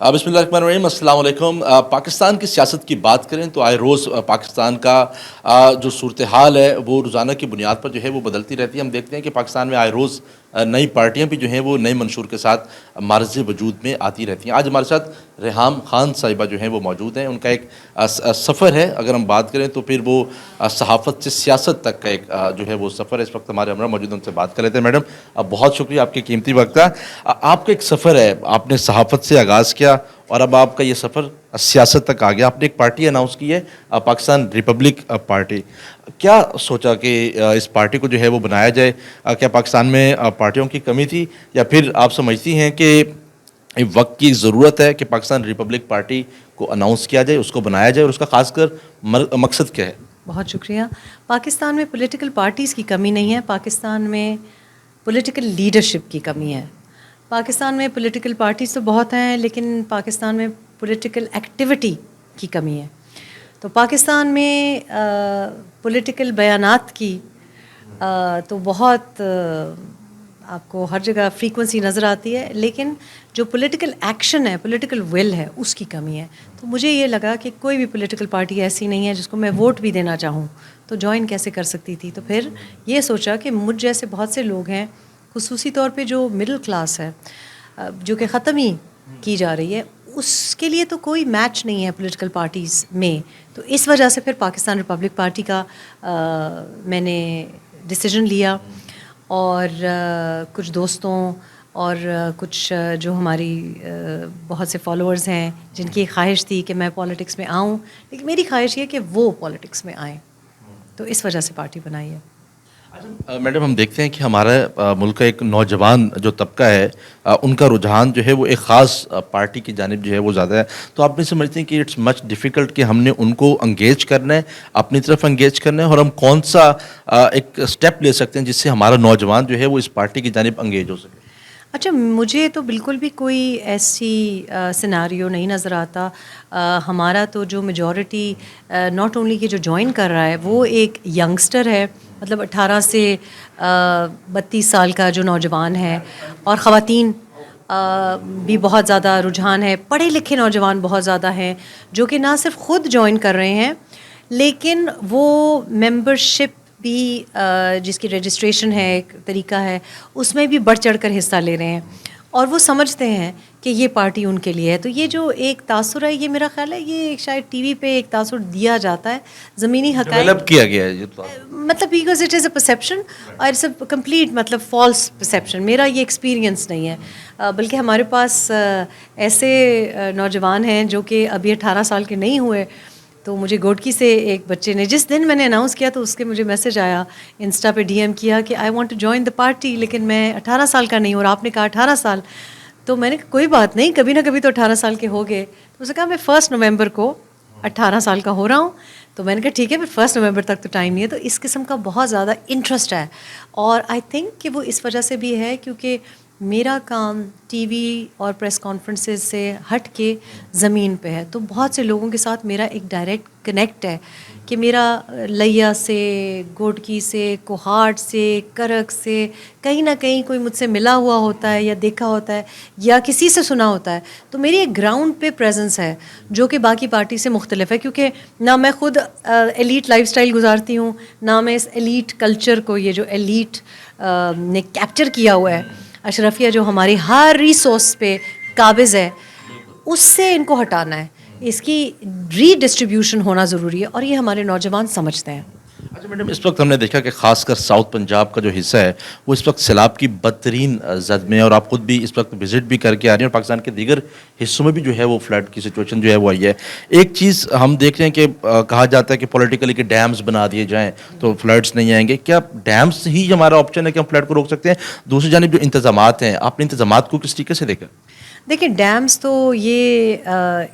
بسم اللہ الرحمن الرحیم، السلام علیکم۔ پاکستان کی سیاست کی بات کریں تو آئے روز پاکستان کا جو صورتحال ہے وہ روزانہ کی بنیاد پر جو ہے وہ بدلتی رہتی ہے۔ ہم دیکھتے ہیں کہ پاکستان میں آئے روز نئی پارٹیاں بھی جو ہیں وہ نئے منشور کے ساتھ معرض وجود میں آتی رہتی ہیں۔ آج ہمارے ساتھ ریحام خان صاحبہ جو ہیں وہ موجود ہیں۔ ان کا ایک سفر ہے، اگر ہم بات کریں تو پھر وہ صحافت سے سیاست تک کا ایک جو ہے وہ سفر ہے۔ اس وقت ہمارے ہمراہ موجود ہیں، ان سے بات کر لیتے ہیں۔ میڈم بہت شکریہ آپ کے قیمتی وقت کا۔ آپ کا ایک سفر ہے، آپ نے صحافت سے آغاز کیا اور اب آپ کا یہ سفر سیاست تک آ گیا۔ آپ نے ایک پارٹی اناؤنس کی ہے، پاکستان ریپبلک پارٹی۔ کیا سوچا کہ اس پارٹی کو جو ہے وہ بنایا جائے؟ کیا پاکستان میں پارٹیوں کی کمی تھی، یا پھر آپ سمجھتی ہیں کہ وقت کی ضرورت ہے کہ پاکستان ریپبلک پارٹی کو اناؤنس کیا جائے، اس کو بنایا جائے، اور اس کا خاص کر مقصد کیا ہے؟ بہت شکریہ۔ پاکستان میں پولیٹیکل پارٹیز کی کمی نہیں ہے، پاکستان میں پولیٹیکل لیڈرشپ کی کمی ہے۔ پاکستان میں پولیٹیکل پارٹیز تو بہت ہیں، لیکن پاکستان میں پولیٹیکل ایکٹیویٹی کی کمی ہے۔ تو پاکستان میں پولیٹیکل بیانات کی تو بہت آپ کو ہر جگہ فریکوینسی نظر آتی ہے، لیکن جو پولیٹیکل ایکشن ہے، پولیٹیکل ول ہے، اس کی کمی ہے۔ تو مجھے یہ لگا کہ کوئی بھی پولیٹیکل پارٹی ایسی نہیں ہے جس کو میں ووٹ بھی دینا چاہوں تو جوائن کیسے کر سکتی تھی۔ تو پھر یہ سوچا کہ مجھ جیسے بہت سے لوگ ہیں، خصوصی طور پہ جو مڈل کلاس ہے، جو کہ ختم ہی کی جا رہی ہے، اس کے لیے تو کوئی میچ نہیں ہے پولیٹیکل پارٹیز میں۔ تو اس وجہ سے پھر پاکستان ریپبلک پارٹی کا میں نے ڈیسیجن لیا، اور کچھ دوستوں اور کچھ جو ہماری بہت سے فالوورز ہیں جن کی خواہش تھی کہ میں پالیٹکس میں آؤں، لیکن میری خواہش یہ کہ وہ پالیٹکس میں آئیں، تو اس وجہ سے پارٹی بنائی ہے۔ میڈم ہم دیکھتے ہیں کہ ہمارا ملک کا ایک نوجوان جو طبقہ ہے، ان کا رجحان جو ہے وہ ایک خاص پارٹی کی جانب جو ہے وہ زیادہ ہے۔ تو آپ نہیں سمجھتے ہیں کہ اٹس مچ ڈیفیکلٹ کہ ہم نے ان کو انگیج کرنا ہے، اپنی طرف انگیج کرنا ہے، اور ہم کون سا ایک اسٹیپ لے سکتے ہیں جس سے ہمارا نوجوان جو ہے وہ اس پارٹی کی جانب انگیج ہو سکے؟ اچھا، مجھے تو بالکل بھی کوئی ایسی سیناریو نہیں نظر آتا۔ ہمارا تو جو میجورٹی ناٹ اونلی کہ جو جوائن کر رہا ہے وہ ایک ینگسٹر ہے، مطلب 18 سے 32 سال کا جو نوجوان ہے، اور خواتین بھی بہت زیادہ رجحان ہے۔ پڑھے لکھے نوجوان بہت زیادہ ہیں جو کہ نہ صرف خود جوائن کر رہے ہیں، لیکن وہ ممبرشپ بھی جس کی رجسٹریشن ہے، ایک طریقہ ہے، اس میں بھی بڑھ چڑھ کر حصہ لے رہے ہیں، اور وہ سمجھتے ہیں کہ یہ پارٹی ان کے لیے ہے۔ تو یہ جو ایک تاثر ہے، یہ میرا خیال ہے یہ شاید ٹی وی پہ ایک تاثر دیا جاتا ہے، زمینی حقائق ڈیولپ کیا گیا ہے مطلب because it is a perception, اور اٹس اے کمپلیٹ مطلب فالس پرسیپشن۔ میرا یہ ایکسپیرینس نہیں ہے، بلکہ ہمارے پاس ایسے نوجوان ہیں جو کہ ابھی 18 سال کے نہیں ہوئے۔ تو مجھے گوڈکی سے ایک بچے نے، جس دن میں نے اناؤنس کیا تو اس کے مجھے میسج آیا، انسٹا پہ ڈی ایم کیا کہ I want to join the party, لیکن میں 18 سال کا نہیں ہوں، اور آپ نے کہا 18 سال۔ تو میں نے کہا کوئی بات نہیں، کبھی نہ کبھی تو 18 سال کے ہو گئے۔ تو اس نے کہا میں 1 نومبر کو 18 سال کا ہو رہا ہوں۔ تو میں نے کہا ٹھیک ہے، پھر 1 نومبر تک تو ٹائم نہیں ہے۔ تو اس قسم کا بہت زیادہ انٹرسٹ ہے، اور آئی تھنک کہ وہ اس وجہ سے بھی ہے کیونکہ میرا کام ٹی وی اور پریس کانفرنسز سے ہٹ کے زمین پہ ہے۔ تو بہت سے لوگوں کے ساتھ میرا ایک ڈائریکٹ کنیکٹ ہے کہ میرا لیا سے، گوڈکی سے، کوہاٹ سے، کرک سے کہیں نہ کہیں کوئی مجھ سے ملا ہوا ہوتا ہے، یا دیکھا ہوتا ہے، یا کسی سے سنا ہوتا ہے۔ تو میری ایک گراؤنڈ پہ پریزنس ہے جو کہ باقی پارٹی سے مختلف ہے، کیونکہ نہ میں خود ایلیٹ لائف سٹائل گزارتی ہوں، نہ میں اس ایلیٹ کلچر کو، یہ جو ایلیٹ نے کیپچر کیا ہوا ہے، اشرفیہ جو ہماری ہر ریسورس پہ قابض ہے، اس سے ان کو ہٹانا ہے۔ اس کی ری ڈسٹریبیوشن ہونا ضروری ہے، اور یہ ہمارے نوجوان سمجھتے ہیں۔ اچھا میڈم، اس وقت ہم نے دیکھا کہ خاص کر ساؤتھ پنجاب کا جو حصہ ہے وہ اس وقت سیلاب کی بدترین زد میں ہے، اور آپ خود بھی اس وقت وزٹ بھی کر کے آ رہی ہیں، اور پاکستان کے دیگر حصوں میں بھی جو ہے وہ فلڈ کی سچویشن جو ہے وہ آئی ہے۔ ایک چیز ہم دیکھ رہے ہیں کہ کہا جاتا ہے کہ پولیٹیکلی کہ ڈیمز بنا دیے جائیں تو فلڈس نہیں آئیں گے۔ کیا ڈیمز ہی ہمارا آپشن ہے کہ ہم فلڈ کو روک سکتے ہیں؟ دوسری جانب جو انتظامات ہیں، آپ نے انتظامات کو کس طریقے سے دیکھا؟ دیکھیں، ڈیمز تو یہ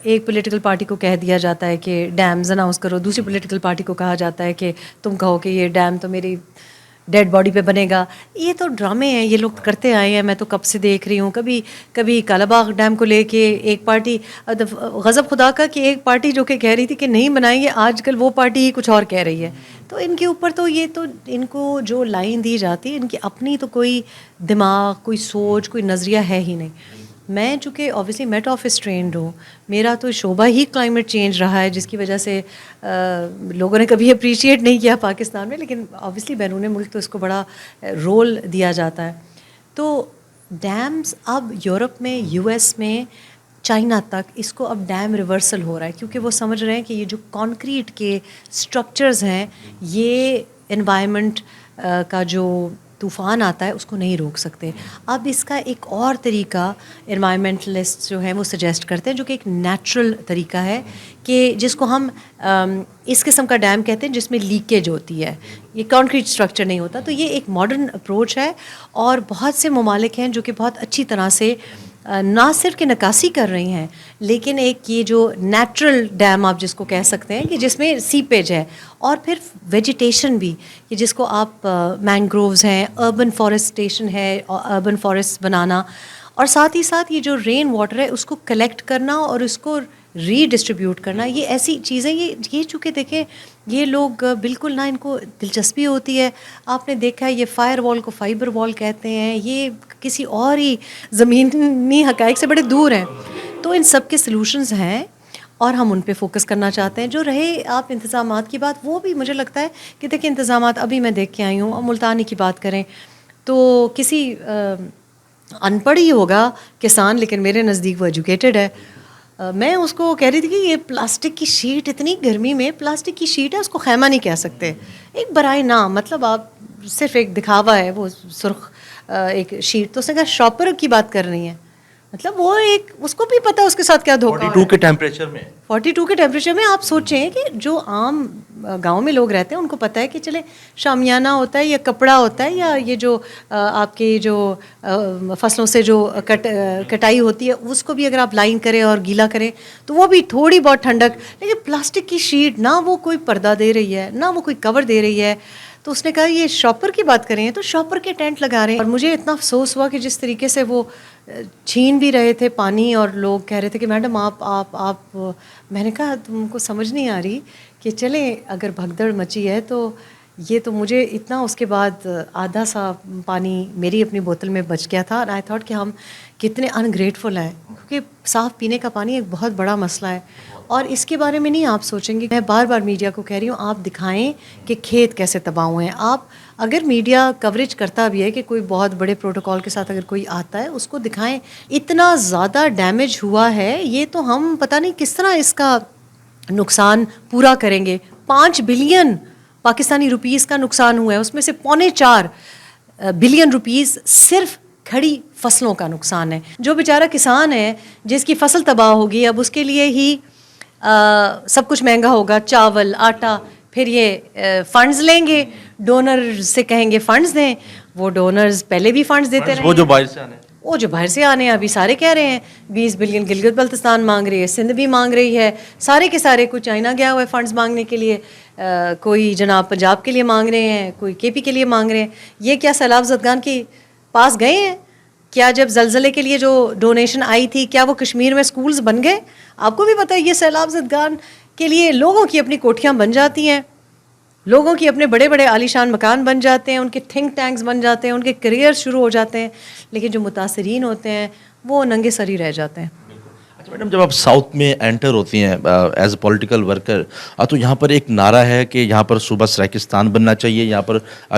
ایک پولیٹیکل پارٹی کو کہہ دیا جاتا ہے کہ ڈیمز اناؤنس کرو، دوسری پولیٹیکل پارٹی کو کہا جاتا ہے کہ تم کہو کہ یہ ڈیم تو میری ڈیڈ باڈی پہ بنے گا۔ یہ تو ڈرامے ہیں، یہ لوگ کرتے آئے ہیں، میں تو کب سے دیکھ رہی ہوں۔ کبھی کالا باغ ڈیم کو لے کے ایک پارٹی، غضب خدا کا کہ ایک پارٹی جو کہ کہہ رہی تھی کہ نہیں بنائیں گے، آج کل وہ پارٹی ہی کچھ اور کہہ رہی ہے۔ تو ان کے اوپر تو یہ تو ان کو جو لائن دی جاتی ہے، ان کی اپنی تو کوئی دماغ، کوئی سوچ، کوئی نظریہ ہے ہی نہیں۔ میں چونکہ اوبیسلی میٹ آفس ٹرینڈ ہوں, میرا تو شعبہ ہی کلائمیٹ چینج رہا ہے, جس کی وجہ سے لوگوں نے کبھی اپریشیٹ نہیں کیا پاکستان میں, لیکن اوبیسلی بیرون ملک تو اس کو بڑا رول دیا جاتا ہے. تو ڈیمز اب یورپ میں, یو ایس میں, چائنا تک اس کو اب ڈیم ریورسل ہو رہا ہے, کیونکہ وہ سمجھ رہے ہیں کہ یہ جو کانکریٹ کے اسٹرکچرز ہیں یہ انوائرمنٹ کا جو طوفان آتا ہے اس کو نہیں روک سکتے. اب اس کا ایک اور طریقہ انوائرمنٹلسٹ جو ہیں وہ سجیسٹ کرتے ہیں, جو کہ ایک نیچرل طریقہ ہے, کہ جس کو ہم اس قسم کا ڈیم کہتے ہیں جس میں لیکیج ہوتی ہے, یہ کانکریٹ اسٹرکچر نہیں ہوتا. تو یہ ایک ماڈرن اپروچ ہے, اور بہت سے ممالک ہیں جو کہ بہت اچھی طرح سے نہ صرف کہ نکاسی کر رہی ہیں, لیکن ایک یہ جو نیچرل ڈیم آپ جس کو کہہ سکتے ہیں کہ جس میں سیپیج ہے, اور پھر ویجیٹیشن بھی, کہ جس کو آپ مینگرووز ہیں, اربن فارسٹیشن ہے, اربن فارسٹ بنانا, اور ساتھ ہی ساتھ یہ جو رین واٹر ہے اس کو کلیکٹ کرنا اور اس کو ری ڈسٹریبیوٹ کرنا. یہ ایسی چیزیں, یہ چونکہ دیکھیں یہ لوگ بالکل نہ ان کو دلچسپی ہوتی ہے. آپ نے دیکھا ہے یہ فائر وال کو فائبر وال کہتے ہیں, یہ کسی اور ہی زمینی حقائق سے بڑے دور ہیں. تو ان سب کے سلوشنز ہیں اور ہم ان پہ فوکس کرنا چاہتے ہیں. جو رہے آپ انتظامات کی بات, وہ بھی مجھے لگتا ہے کہ دیکھیں انتظامات ابھی میں دیکھ کے آئی ہوں. اب ملتانی کی بات کریں تو کسی ان پڑھ ہی ہوگا کسان, لیکن میرے نزدیک وہ ایجوکیٹڈ ہے. میں اس کو کہہ رہی تھی کہ یہ پلاسٹک کی شیٹ, اتنی گرمی میں پلاسٹک کی شیٹ ہے, اس کو خیمہ نہیں کہہ سکتے. ایک برائے نام, مطلب آپ صرف ایک دکھاوا ہے وہ سرخ ایک شیٹ. تو اس نے کہا شاپر کی بات کر رہی ہیں, مطلب وہ ایک, اس کو بھی پتہ ہے اس کے ساتھ کیا دھوکہ. 42 کے ٹیمپریچر میں, 42 کے ٹیمپریچر میں آپ سوچیں کہ جو عام گاؤں میں لوگ رہتے ہیں ان کو پتہ ہے کہ چلے شامیانہ ہوتا ہے یا کپڑا ہوتا ہے, یا یہ جو آپ کے جو فصلوں سے جو کٹائی ہوتی ہے اس کو بھی اگر آپ لائن کریں اور گیلا کریں تو وہ بھی تھوڑی بہت ٹھنڈک. لیکن پلاسٹک کی شیٹ نہ وہ کوئی پردہ دے رہی ہے, نہ وہ کوئی کور دے رہی ہے. تو اس نے کہا یہ شاپر کی بات کریں تو شاپر کے ٹینٹ لگا رہے ہیں. اور مجھے اتنا افسوس ہوا کہ جس طریقے سے وہ چھین بھی رہے تھے پانی, اور لوگ کہہ رہے تھے کہ میڈم آپ میں نے کہا تم کو سمجھ نہیں آ رہی کہ چلیں اگر بھگدڑ مچی ہے تو یہ تو مجھے اتنا, اس کے بعد آدھا سا پانی میری اپنی بوتل میں بچ گیا تھا. آئی تھاٹ کہ ہم کتنے انگریٹفل ہیں, کیونکہ صاف پینے کا پانی ایک بہت بڑا مسئلہ ہے. اور اس کے بارے میں نہیں آپ سوچیں گے. میں بار بار میڈیا کو کہہ رہی ہوں, آپ دکھائیں کہ کھیت کیسے تباہ ہوئے ہیں. آپ اگر میڈیا کوریج کرتا بھی ہے کہ کوئی بہت بڑے پروٹوکول کے ساتھ اگر کوئی آتا ہے اس کو دکھائیں. اتنا زیادہ ڈیمیج ہوا ہے, یہ تو ہم پتہ نہیں کس طرح اس کا نقصان پورا کریں گے. 5 بلین پاکستانی روپیز کا نقصان ہوا ہے, اس میں سے 3.25 بلین روپیز صرف کھڑی فصلوں کا نقصان ہے. جو بیچارہ کسان ہے جس کی فصل تباہ ہوگی, اب اس کے لیے ہی سب کچھ مہنگا ہوگا, چاول, آٹا. پھر یہ فنڈز لیں گے, ڈونر سے کہیں گے فنڈز دیں. وہ ڈونرز پہلے بھی فنڈز دیتے رہے, وہ جو باہر سے آنے, وہ جو باہر سے آنے ہیں. ابھی سارے کہہ رہے ہیں 20 بلین گلگت بلتستان مانگ رہی ہے, سندھ بھی مانگ رہی ہے, سارے کے سارے. کوئی چائنا گیا ہوا ہے فنڈز مانگنے کے لیے, کوئی جناب پنجاب کے لیے مانگ رہے ہیں, کوئی کے پی کے لیے مانگ رہے ہیں. یہ کیا سیلاب زدگان کے پاس گئے ہیں؟ کیا جب زلزلے کے لیے جو ڈونیشن آئی تھی کیا وہ کشمیر میں سکولز بن گئے؟ آپ کو بھی پتہ ہے یہ سیلاب زدگان کے لیے لوگوں کی اپنی کوٹھیاں بن جاتی ہیں, لوگوں کی اپنے بڑے بڑے عالیشان مکان بن جاتے ہیں, ان کے تھنک ٹینکس بن جاتے ہیں, ان کے کریئر شروع ہو جاتے ہیں, لیکن جو متاثرین ہوتے ہیں وہ ننگے سر ہی رہ جاتے ہیں. اچھا میڈم, جب آپ ساؤتھ میں انٹر ہوتی ہیں ایز اے پولیٹیکل ورکر, تو یہاں پر ایک نعرہ ہے کہ یہاں پر صوبہ سرائیکستان بننا چاہیے, یہاں پر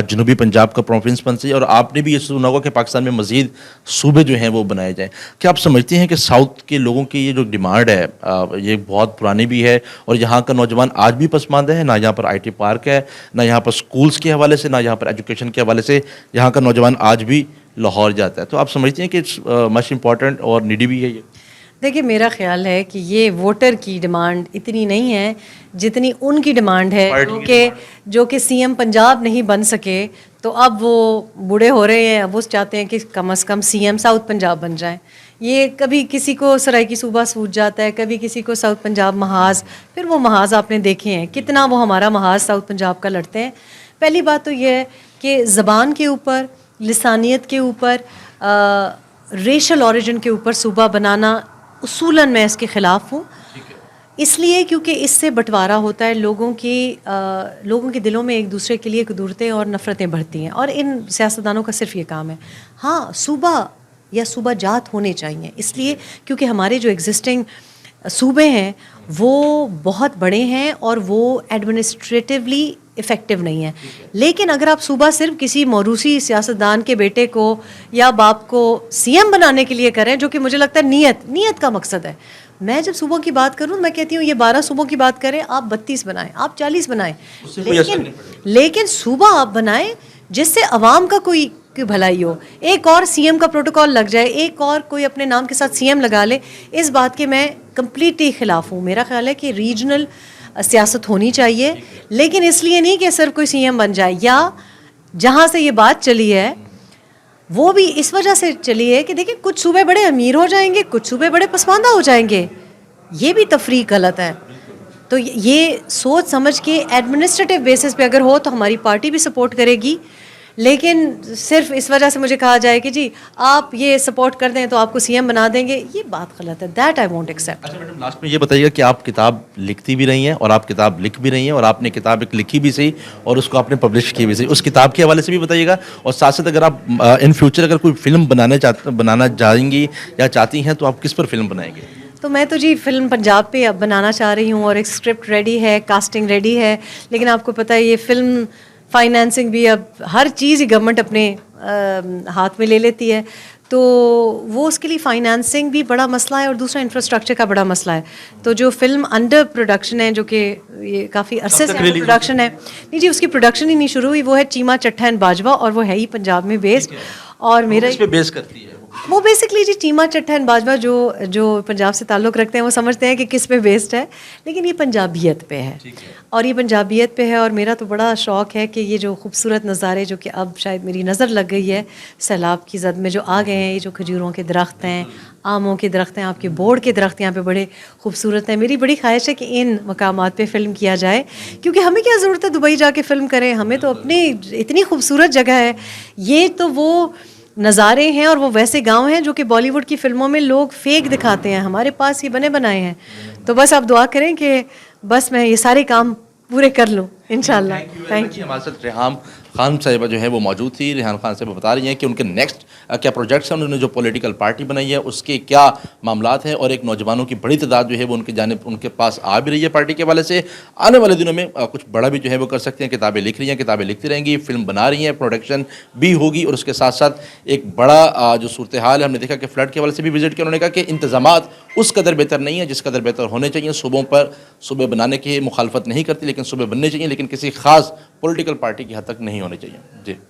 جنوبی پنجاب کا پروونس بن چاہیے, اور آپ نے بھی یہ سنا ہوگا کہ پاکستان میں مزید صوبے جو ہیں وہ بنائے جائیں. کیا آپ سمجھتے ہیں کہ ساؤتھ کے لوگوں کی یہ جو ڈیمانڈ ہے یہ بہت پرانی بھی ہے, اور یہاں کا نوجوان آج بھی پسماندہ ہے؟ نہ یہاں پر آئی ٹی پارک ہے, نہ یہاں پر اسکولس کے حوالے سے, نہ یہاں پر ایجوکیشن کے حوالے سے یہاں کا نوجوان آج بھی لاہور جاتا ہے. تو آپ سمجھتے ہیں کہ مچ امپورٹنٹ اور نیڈی بھی ہے یہ؟ دیکھیے میرا خیال ہے کہ یہ ووٹر کی ڈیمانڈ اتنی نہیں ہے جتنی ان کی ڈیمانڈ ہے, جو کہ سی ایم پنجاب نہیں بن سکے, تو اب وہ بوڑھے ہو رہے ہیں, اب وہ چاہتے ہیں کہ کم از کم سی ایم ساؤتھ پنجاب بن جائیں. یہ کبھی کسی کو سرائیکی صوبہ سوچ جاتا ہے, کبھی کسی کو ساؤتھ پنجاب محاذ. پھر وہ محاذ آپ نے دیکھے ہیں کتنا وہ ہمارا محاذ ساؤتھ پنجاب کا لڑتے ہیں. پہلی بات تو یہ ہے کہ زبان کے اوپر, لسانیت کے اوپر, ریشل اوریجن کے اوپر صوبہ بنانا اصولاً میں اس کے خلاف ہوں. اس لیے کیونکہ اس سے بٹوارا ہوتا ہے, لوگوں کے دلوں میں ایک دوسرے کے لیے قدورتیں اور نفرتیں بڑھتی ہیں, اور ان سیاستدانوں کا صرف یہ کام ہے. ہاں صوبہ یا صوبہ جات ہونے چاہیے، اس لیے کیونکہ ہمارے جو ایگزسٹنگ صوبے ہیں وہ بہت بڑے ہیں اور وہ ایڈمنسٹریٹولی افیکٹو نہیں ہیں. لیکن اگر آپ صوبہ صرف کسی موروثی سیاستدان کے بیٹے کو یا باپ کو سی ایم بنانے کے لیے کریں، جو کہ مجھے لگتا ہے نیت کا مقصد ہے. میں جب صوبوں کی بات کروں میں کہتی ہوں یہ 12 صوبوں کی بات کریں، آپ 32 بنائیں، آپ 40 بنائیں، لیکن صوبہ آپ بنائیں جس سے عوام کا کوئی بھلائی ہو. ایک اور سی ایم کا پروٹوکول لگ جائے، ایک اور کوئی اپنے نام کے ساتھ سی ایم لگا لے، اس بات کے میں کمپلیٹلی خلاف ہوں. میرا خیال ہے کہ ریجنل سیاست ہونی چاہیے، لیکن اس لیے نہیں کہ صرف کوئی سی ایم بن جائے. یا جہاں سے یہ بات چلی ہے وہ بھی اس وجہ سے چلی ہے کہ دیکھیں کچھ صوبے بڑے امیر ہو جائیں گے، کچھ صوبے بڑے پسماندہ ہو جائیں گے. یہ بھی تفریق غلط ہے. تو یہ سوچ سمجھ کے ایڈمنسٹریٹو بیسس پہ اگر ہو تو ہماری پارٹی بھی سپورٹ کرے گی، لیکن صرف اس وجہ سے مجھے کہا جائے کہ جی آپ یہ سپورٹ کر دیں تو آپ کو سی ایم بنا دیں گے، یہ بات غلط ہے. That I won't accept. اچھا میڈم، لاسٹ میں یہ بتائیے گا کہ آپ کتاب لکھتی بھی رہی ہیں اور آپ کتاب لکھ بھی رہی ہیں، اور آپ نے کتاب ایک لکھی بھی صحیح اور اس کو آپ نے پبلش کی بھی صحیح، اس کتاب کے حوالے سے بھی بتائیے گا. اور ساتھ ساتھ اگر آپ ان فیوچر اگر کوئی فلم بنانا چاہیں گی یا چاہتی ہیں تو آپ کس پر فلم بنائیں گے؟ تو میں تو جی فلم پنجاب پہ اب بنانا چاہ رہی ہوں، اور ایک اسکرپٹ ریڈی ہے، کاسٹنگ ریڈی ہے. لیکن آپ کو پتہ ہے یہ فلم فائنینسنگ بھی اب ہر چیز ہی گورنمنٹ اپنے ہاتھ میں لے لیتی ہے، تو وہ اس کے لیے فائنینسنگ بھی بڑا مسئلہ ہے اور دوسرا انفراسٹرکچر کا بڑا مسئلہ ہے. تو جو فلم انڈر پروڈکشن ہے، جو کہ یہ کافی عرصے سے پروڈکشن ہے، نہیں جی اس کی پروڈکشن ہی نہیں شروع ہوئی، وہ ہے چیما چٹھا اینڈ باجوہ، اور وہ ہے ہی پنجاب میں بیسڈ. اور میرا اس پہ بیس کرتی ہے وہ بیسکلی جی چیما چٹھا اینڈ باجوہ جو پنجاب سے تعلق رکھتے ہیں وہ سمجھتے ہیں کہ کس پہ بیسڈ ہے، لیکن یہ پنجابیت پہ ہے، اور یہ پنجابیت پہ ہے. اور میرا تو بڑا شوق ہے کہ یہ جو خوبصورت نظارے جو کہ اب شاید میری نظر لگ گئی ہے سیلاب کی زد میں جو آ گئے ہیں، یہ جو کھجوروں کے درخت ہیں، آموں کے درخت ہیں، آپ کے بورڈ کے درخت یہاں پہ بڑے خوبصورت ہیں. میری بڑی خواہش ہے کہ ان مقامات پہ فلم کیا جائے، کیونکہ ہمیں کیا ضرورت ہے دبئی جا کے فلم کریں، ہمیں تو اپنی اتنی خوبصورت جگہ ہے. یہ تو وہ نظارے ہیں اور وہ ویسے گاؤں ہیں جو کہ بالی ووڈ کی فلموں میں لوگ فیک دکھاتے ہیں، ہمارے پاس یہ بنے بنائے ہیں. تو بس آپ دعا کریں کہ بس میں یہ سارے کام پورے کر لوں انشاءاللہ. Thank you. ہمارے ساتھ ریحام خان صاحبہ جو ہے وہ موجود تھی. ریحام خان صاحبہ بتا رہی ہیں کہ ان کے نیکسٹ کیا پروجیکٹس ہیں، انہوں نے جو پولیٹیکل پارٹی بنائی ہے اس کے کیا معاملات ہیں، اور ایک نوجوانوں کی بڑی تعداد جو ہے وہ ان کے پاس آ بھی رہی ہے پارٹی کے حوالے سے. آنے والے دنوں میں کچھ بڑا بھی جو ہے وہ کر سکتے ہیں. کتابیں لکھ رہی ہیں، کتابیں لکھتی رہیں گی، فلم بنا رہی ہیں، پروڈکشن بھی ہوگی، اور اس کے ساتھ ساتھ ایک بڑا جو صورتحال ہے ہم نے دیکھا کہ فلڈ کے حوالے سے بھی وزٹ کیا. انہوں نے کہا کہ انتظامات اس قدر بہتر نہیں ہیں جس قدر بہتر ہونے چاہیے. صوبے بنانے کی مخالفت نہیں کرتی، لیکن صوبے بننے چاہیے، لیکن کسی خاص پولیٹیکل پارٹی کی حد تک نہیں ہونے چاہیے. جی